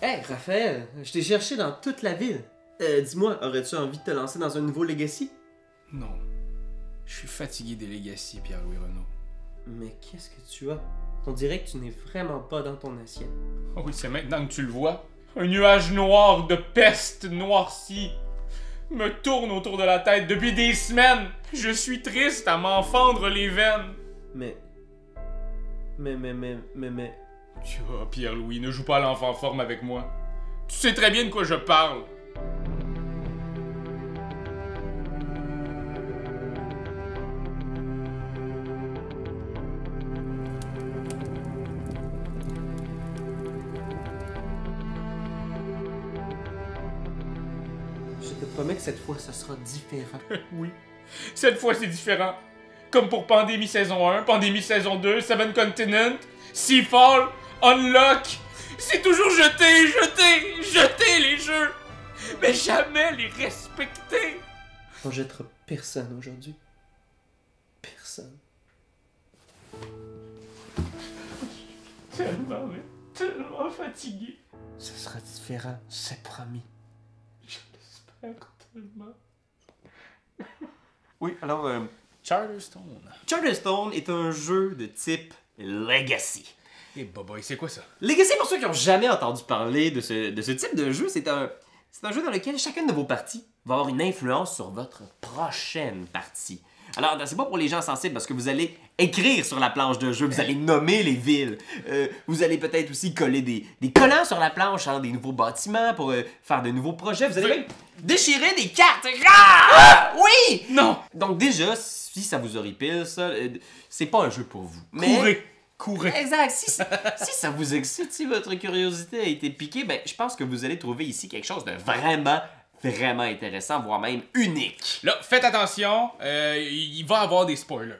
Hey, Raphaël, je t'ai cherché dans toute la ville. Dis-moi, aurais-tu envie de te lancer dans un nouveau Legacy? Non. Je suis fatigué des Legacy, Pierre-Louis Renaud. Mais qu'est-ce que tu as? On dirait que tu n'es vraiment pas dans ton assiette. Oh oui, c'est maintenant que tu le vois. Un nuage noir de peste noircie me tourne autour de la tête depuis des semaines. Je suis triste à m'en fendre les veines. Mais... Tu vois, Pierre-Louis, ne joue pas à l'enfant forme avec moi. Tu sais très bien de quoi je parle. Je te promets que cette fois, ce sera différent. Oui, cette fois c'est différent. Comme pour Pandémie saison 1, Pandémie saison 2, Seven Continent, Seafall, Unlock. C'est toujours jeter les jeux. Mais jamais les respecter. On jettera personne aujourd'hui. Personne. Tellement fatigué. Ce sera différent, c'est promis. Je l'espère tellement. Oui, alors, Charterstone. Charterstone est un jeu de type Legacy. Et boy, c'est quoi ça? Legacy, pour ceux qui n'ont jamais entendu parler de ce type de jeu, c'est un jeu dans lequel chacune de vos parties va avoir une influence sur votre prochaine partie. Alors, c'est pas pour les gens sensibles parce que vous allez écrire sur la planche de jeu, vous allez nommer les villes, vous allez peut-être aussi coller des collants sur la planche, hein, des nouveaux bâtiments pour faire de nouveaux projets, vous allez même déchirer des cartes. Ah! Oui! Non! Donc déjà, si ça vous horripile, ça, c'est pas un jeu pour vous. Mais... Courez! Exact. Si ça vous excite, si votre curiosité a été piquée, ben, je pense que vous allez trouver ici quelque chose de vraiment intéressant, voire même unique. Là, faites attention, il va y avoir des spoilers.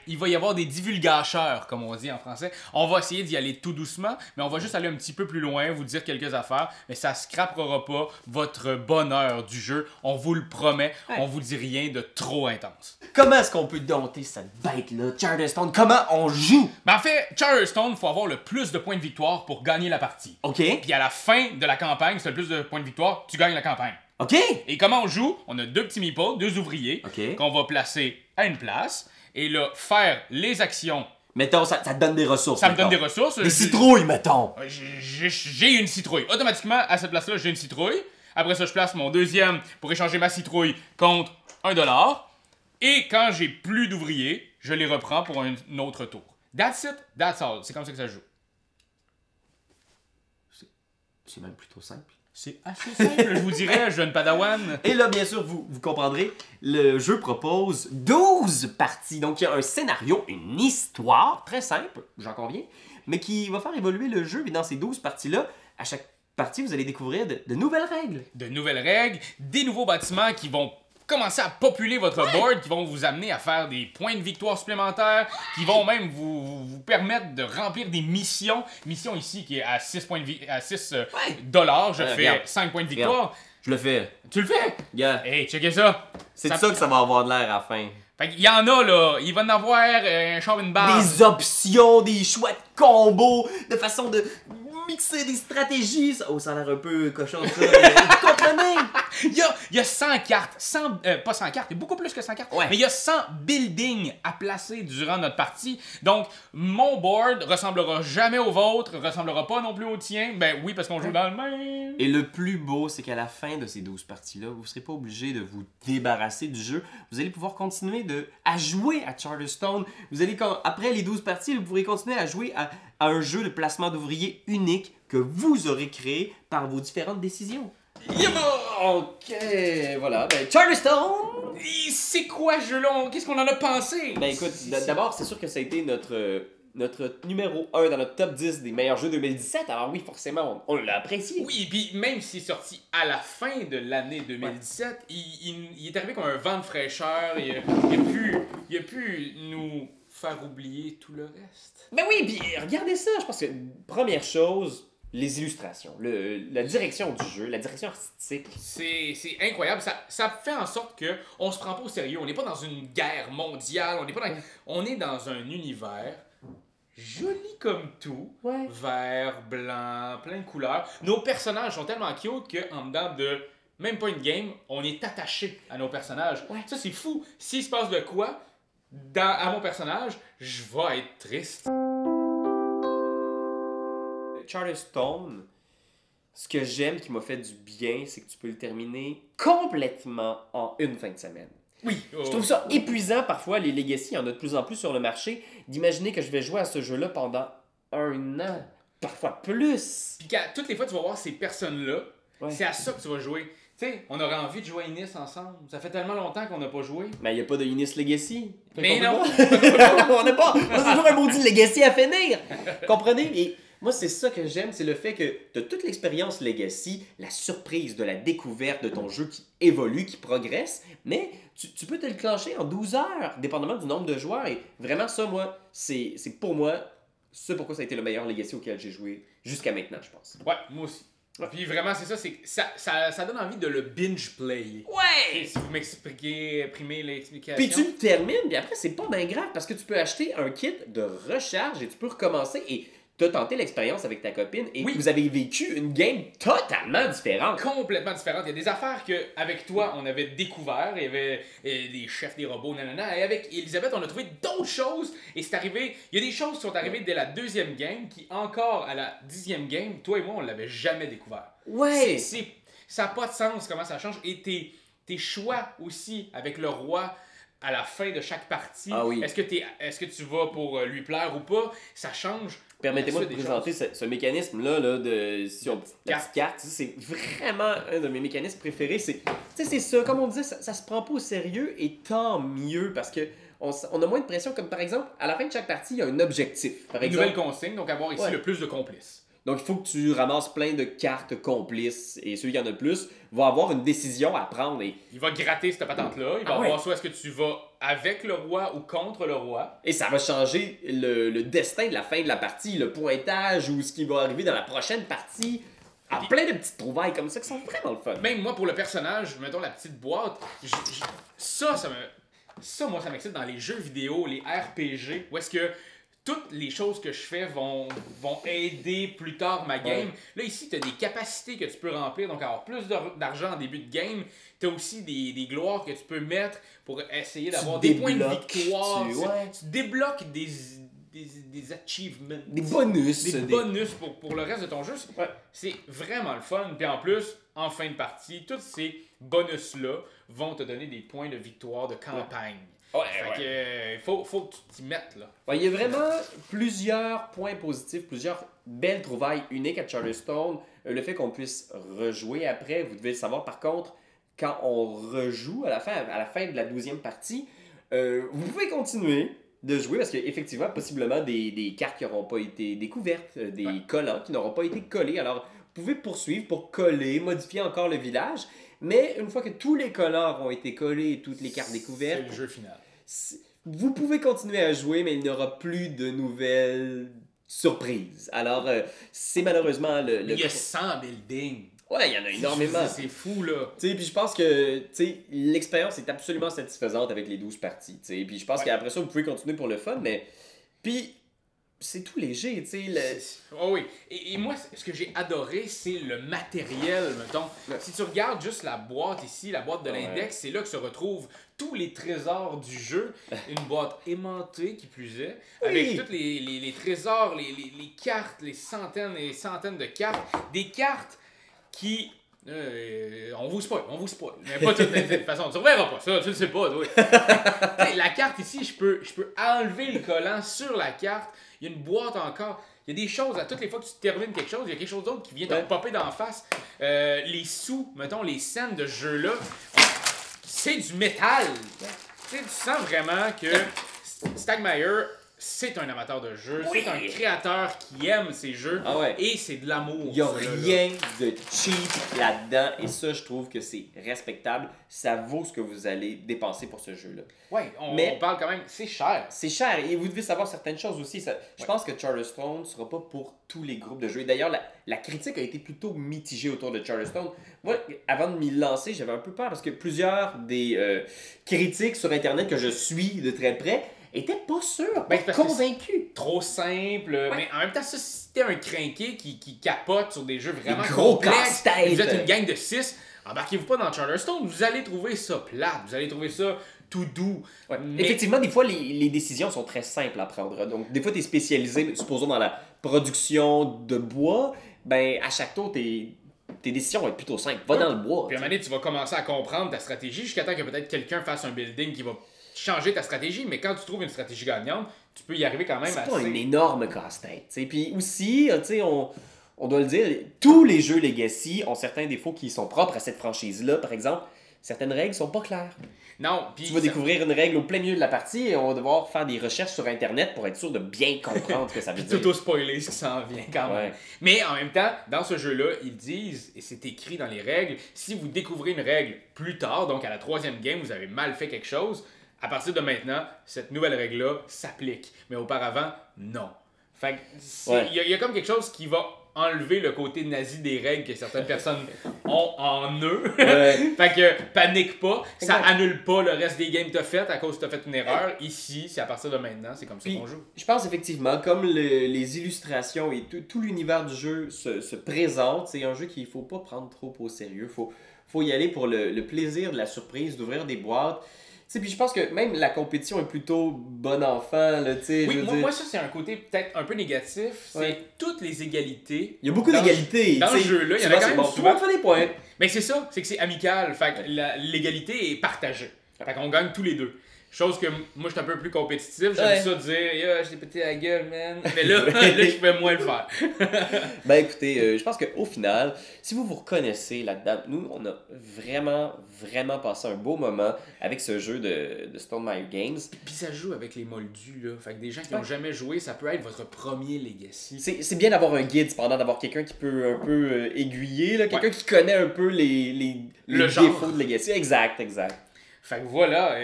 Il va y avoir des divulgateurs, comme on dit en français. On va essayer d'y aller tout doucement, mais on va juste aller un petit peu plus loin, vous dire quelques affaires, mais ça scrapera pas votre bonheur du jeu. On vous le promet, on vous dit rien de trop intense. Comment est-ce qu'on peut dompter cette bête-là, Charterstone? Comment on joue? Mais en fait, Charterstone, il faut avoir le plus de points de victoire pour gagner la partie. OK. Puis à la fin de la campagne, si tu as le plus de points de victoire, tu gagnes la campagne. OK. Et comment on joue? On a deux petits meeples, deux ouvriers, qu'on va placer à une place. Et là, faire les actions. Mettons, ça te donne des ressources. Ça me donne des ressources. Des citrouilles, mettons. J'ai une citrouille. Automatiquement, à cette place-là, j'ai une citrouille. Après ça, je place mon deuxième pour échanger ma citrouille contre $1. Et quand j'ai plus d'ouvriers, je les reprends pour un autre tour. That's it, that's all. C'est comme ça que ça se joue. C'est même plutôt simple. C'est assez simple, je vous dirais, jeune padawan. Et là, bien sûr, vous comprendrez, le jeu propose 12 parties. Donc, il y a un scénario, une histoire, très simple, j'en conviens, mais qui va faire évoluer le jeu. Et dans ces 12 parties-là, à chaque partie, vous allez découvrir de nouvelles règles. De nouvelles règles, des nouveaux bâtiments qui vont commencer à populer votre board, qui vont vous amener à faire des points de victoire supplémentaires, qui vont même vous permettre de remplir des missions. Mission ici qui est à 6 $, je fais regarde. 5 points de victoire. Regarde. Je le fais. Tu le fais? Yeah. Hey, checkez ça. C'est ça que ça va avoir de l'air à la fin. Fait qu'il y en a là, il va en avoir un char, une barre. Des options, des choix de combos, de façon de mixer des stratégies. Oh, ça a l'air un peu cochon, ça. Vous comprenez? Il y a 100 cartes, pas 100 cartes, il y a beaucoup plus que 100 cartes, ouais. Mais il y a 100 buildings à placer durant notre partie. Donc, mon board ressemblera jamais au vôtre, ressemblera pas non plus au tien. Ben oui, parce qu'on joue dans le même. Et le plus beau, c'est qu'à la fin de ces 12 parties-là, vous ne serez pas obligé de vous débarrasser du jeu. Vous allez pouvoir continuer à jouer à Charterstone. Après les 12 parties, vous pourrez continuer à jouer à un jeu de placement d'ouvriers unique que vous aurez créé par vos différentes décisions. Ok, voilà. Ben, Charterstone! C'est quoi ce jeu-là? Qu'est-ce qu'on en a pensé? Ben écoute, d'abord, c'est sûr que ça a été notre numéro 1 dans notre top 10 des meilleurs jeux 2017. Alors oui, forcément, on l'a apprécié. Oui, puis même s'il est sorti à la fin de l'année 2017, il est arrivé comme un vent de fraîcheur. Il a pu nous faire oublier tout le reste. Ben oui, puis regardez ça. Je pense que première chose, les illustrations, la direction du jeu, la direction artistique. C'est incroyable. Ça fait en sorte qu'on se prend pas au sérieux. On n'est pas dans une guerre mondiale. On est dans un univers joli comme tout. Ouais. Vert, blanc, plein de couleurs. Nos personnages sont tellement cute qu'en dedans de même pas une game, on est attaché à nos personnages. Ouais. Ça, c'est fou. S'il se passe de quoi à mon personnage, je vais être triste. Charterstone, ce que j'aime qui m'a fait du bien, c'est que tu peux le terminer complètement en une fin de semaine. Oui. Je trouve ça épuisant parfois, les Legacy, il y en a de plus en plus sur le marché, d'imaginer que je vais jouer à ce jeu-là pendant un an, parfois plus. Puis toutes les fois que tu vas voir ces personnes-là, Ouais. c'est à ça que tu vas jouer. Tu sais, on aurait envie de jouer à Inis ensemble. Ça fait tellement longtemps qu'on n'a pas joué. Mais il n'y a pas de Inis Legacy. Fait Mais qu'on non! peut pas. On n'a pas. On a toujours un maudit Legacy à finir. Comprenez? Et moi, c'est ça que j'aime, c'est le fait que tu as toute l'expérience Legacy, la surprise de la découverte de ton jeu qui évolue, qui progresse, mais tu peux te le clencher en 12 heures, dépendamment du nombre de joueurs. Et vraiment, ça, moi, c'est pour moi, c'est pourquoi ça a été le meilleur Legacy auquel j'ai joué jusqu'à maintenant, je pense. Ouais, moi aussi. Puis vraiment, c'est ça, ça donne envie de le binge play. Ouais! Et si vous primez l'explication. Puis tu le termines, puis après, c'est pas bien grave parce que tu peux acheter un kit de recharge et tu peux recommencer et t'as tenté l'expérience avec ta copine et Oui. vous avez vécu une game totalement différente. Complètement différente. Il y a des affaires qu'avec toi, on avait découvert. Il y avait des chefs, des robots, nanana. Et avec Elisabeth, on a trouvé d'autres choses. Et c'est arrivé. Il y a des choses qui sont arrivées dès la deuxième game qui, encore à la 10e game, toi et moi, on l'avait jamais découvert. Ouais! Ça n'a pas de sens comment ça change. Et tes choix aussi avec le roi à la fin de chaque partie. Ah oui. Est-ce que tu vas pour lui plaire ou pas? Ça change. Permettez-moi de des présenter ce mécanisme-là de si on la Carte. petite carte. C'est vraiment un de mes mécanismes préférés. C'est ça, comme on disait, ça se prend pas au sérieux et tant mieux parce que on a moins de pression. Comme par exemple, à la fin de chaque partie, il y a un objectif. Par Une exemple, nouvelle consigne, donc avoir ici Ouais. le plus de complices. donc il faut que tu ramasses plein de cartes complices et celui qui en a le plus va avoir une décision à prendre. Il va gratter cette patente-là. Il va Ah ouais. voir soit est-ce que tu vas avec le roi ou contre le roi. Et ça va changer le destin de la fin de la partie, le pointage ou ce qui va arriver dans la prochaine partie. Ah, plein de petites trouvailles comme ça qui sont vraiment le fun. Même moi, pour le personnage, mettons la petite boîte, moi, ça m'excite dans les jeux vidéo, les RPG, où est-ce que toutes les choses que je fais vont aider plus tard ma game. Ouais. Là, ici, tu as des capacités que tu peux remplir, donc avoir plus d'argent en début de game. Tu as aussi des gloires que tu peux mettre pour essayer d'avoir des points de débloques, victoire. ouais. Tu débloques des achievements. Des bonus. Des bonus pour le reste de ton jeu. Ouais. C'est vraiment le fun. Puis en plus, en fin de partie, tous ces bonus-là vont te donner des points de victoire de campagne. Ouais, Fait ouais. que faut que tu t'y mettes, là. Ouais, il y a vraiment plusieurs points positifs, plusieurs belles trouvailles uniques à Charterstone. Le fait qu'on puisse rejouer après, vous devez le savoir par contre, quand on rejoue à la fin de la 12e partie, vous pouvez continuer de jouer parce qu'effectivement, possiblement des cartes qui n'auront pas été découvertes, des Ouais. collants qui n'auront pas été collés. Alors, vous pouvez poursuivre pour coller, modifier encore le village. Mais une fois que tous les collants auront été collés et toutes les cartes découvertes, C'est le jeu final. vous pouvez continuer à jouer, mais il n'y aura plus de nouvelles surprises. Alors, c'est malheureusement le... Il y a 100 buildings. Ouais, il y en a énormément. C'est fou, là. Tu sais, puis je pense que l'expérience est absolument satisfaisante avec les 12 parties. Tu sais, puis je pense Ouais. qu'après ça, vous pouvez continuer pour le fun, mais... Puis, c'est tout léger, tu sais. Oh oui. Et moi, ce que j'ai adoré, c'est le matériel, mettons. Ouais. Si tu regardes juste la boîte ici, la boîte de Ouais. l'index, c'est là que se retrouvent tous les trésors du jeu. Une boîte aimantée, qui plus est, Oui. avec tous les trésors, les cartes, les centaines et centaines de cartes. Des cartes qui... on vous spoil. Mais pas toutes de toute façon. Tu ne reverras pas ça, tu le sais pas, toi. T'sais, la carte ici, je peux enlever le collant sur la carte. Il y a une boîte encore. Il y a des choses, à toutes les fois que tu termines quelque chose, il y a quelque chose d'autre qui vient te Ouais. popper d'en face. Les sous, mettons, les scènes de ce jeu-là, c'est du métal. Tu sens vraiment que Stagmeyer, c'est un amateur de jeu, Oui. c'est un créateur qui aime ses jeux, Ah ouais. et c'est de l'amour. Il n'y a ça, là. rien de cheap là-dedans, et ça, je trouve que c'est respectable. Ça vaut ce que vous allez dépenser pour ce jeu-là. Ouais, Mais- on parle quand même, c'est cher. C'est cher et vous devez savoir certaines choses aussi. Je pense que Charterstone ne sera pas pour tous les groupes de jeux. Et d'ailleurs, la critique a été plutôt mitigée autour de Charterstone. Moi, avant de m'y lancer, j'avais un peu peur parce que plusieurs des critiques sur Internet que je suis de très près était pas sûr, Ben, pas parce que convaincu. trop simple, mais en même temps, ça, si t'es un crinqué qui capote sur des jeux vraiment gros complexes, casse-tête. vous êtes une gang de 6, embarquez-vous pas dans Charterstone, vous allez trouver ça plate, vous allez trouver ça tout doux. Ouais. Mais- Effectivement, des fois, les décisions sont très simples à prendre. Donc, des fois, tu es spécialisé, supposons, dans la production de bois. Ben, à chaque tour, tes décisions vont être plutôt simples. Va dans le bois. Puis à un moment donné, tu vas commencer à comprendre ta stratégie jusqu'à temps que peut-être quelqu'un fasse un building qui va changer ta stratégie, mais quand tu trouves une stratégie gagnante, tu peux y arriver quand même C'est assez. pas un énorme casse-tête. T'sais. Puis aussi, on doit le dire, tous les jeux Legacy ont certains défauts qui sont propres à cette franchise-là. Par exemple, certaines règles sont pas claires. Non, puis Tu vas découvrir une règle au plein milieu de la partie et on va devoir faire des recherches sur Internet pour être sûr de bien comprendre ce que ça veut dire. tout spoiler ce qui s'en vient quand même. Ouais. Mais en même temps, dans ce jeu-là, ils disent, et c'est écrit dans les règles, si vous découvrez une règle plus tard, donc à la 3e game, vous avez mal fait quelque chose, à partir de maintenant, cette nouvelle règle-là s'applique. Mais auparavant, non. Fait que il y a comme quelque chose qui va enlever le côté nazi des règles que certaines personnes ont en eux. Ouais. Fait que panique pas, ça Exact. annule pas le reste des games que t'as fait à cause que t'as fait une erreur. Ici, c'est à partir de maintenant, c'est comme ça Puis, qu'on joue. je pense effectivement, comme les illustrations et tout l'univers du jeu se présente, c'est un jeu qu'il faut pas prendre trop au sérieux. Faut y aller pour le plaisir de la surprise, d'ouvrir des boîtes. T'sais, puis je pense que même la compétition est plutôt bon enfant. Là, Oui, je veux dire. moi ça c'est un côté peut-être un peu négatif, c'est Ouais. toutes les égalités. Il y a beaucoup dans- d'égalité. dans le t'sais. jeu-là, il y en a Souvent, quand c'est même bon. Tout le souvent. monde fait des points. Mais c'est ça, c'est que c'est amical, fait que l'égalité est partagée. Fait qu'on gagne tous les deux. Chose que moi je suis un peu plus compétitif, j'aime Ouais. ça dire yo, je t'ai pété la gueule, man. Mais là, là je peux moins le faire. Ben écoutez, je pense qu'au final, si vous vous reconnaissez là-dedans, nous, on a vraiment passé un beau moment avec ce jeu de Stone Meyer Games. Puis ça joue avec les moldus là, fait que des gens qui n'ont Ouais. jamais joué, ça peut être votre premier Legacy. C'est bien d'avoir un guide, cependant, d'avoir quelqu'un qui peut un peu aiguiller, là, quelqu'un qui connaît un peu les Le genre. défauts de Legacy. Exact. Fait que voilà,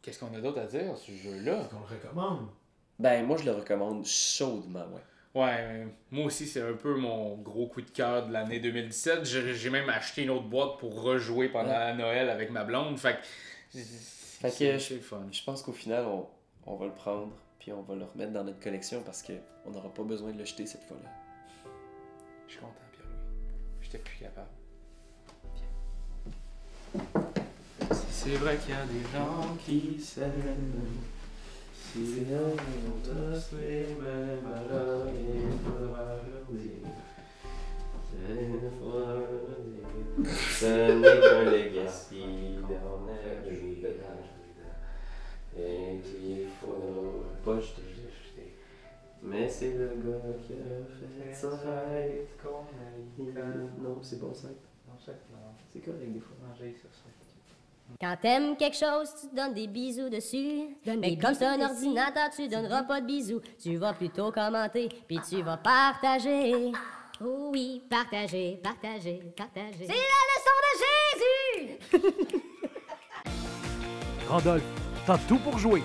qu'est-ce qu'on a d'autre à dire sur ce jeu-là? Qu'on le recommande. Ben, moi, je le recommande chaudement, ouais. Ouais, moi aussi, c'est un peu mon gros coup de cœur de l'année 2017. J'ai même acheté une autre boîte pour rejouer pendant Noël avec ma blonde. Fait que c'est le fun. Je pense qu'au final, on va le prendre, puis on va le remettre dans notre collection parce qu'on n'aura pas besoin de le jeter cette fois-là. Je suis content, Pierre-Louis. J'étais plus capable. C'est vrai qu'il y a des gens qui s'aiment. Si on tous les mêmes, alors il faudra leur dire. Ce n'est qu'un legacy dans la vie. Et qu'il faut pas jeter. Mais c'est le gars qui a fait ça. Non, c'est bon ça. C'est correct des fois. Quand t'aimes quelque chose, tu donnes des bisous dessus. Mais comme c'est un ordinateur, tu donneras pas de bisous. Tu vas plutôt commenter, puis tu vas partager. Oh oui, partager, partager, partager. C'est la leçon de Jésus! Randolph, t'as tout pour jouer.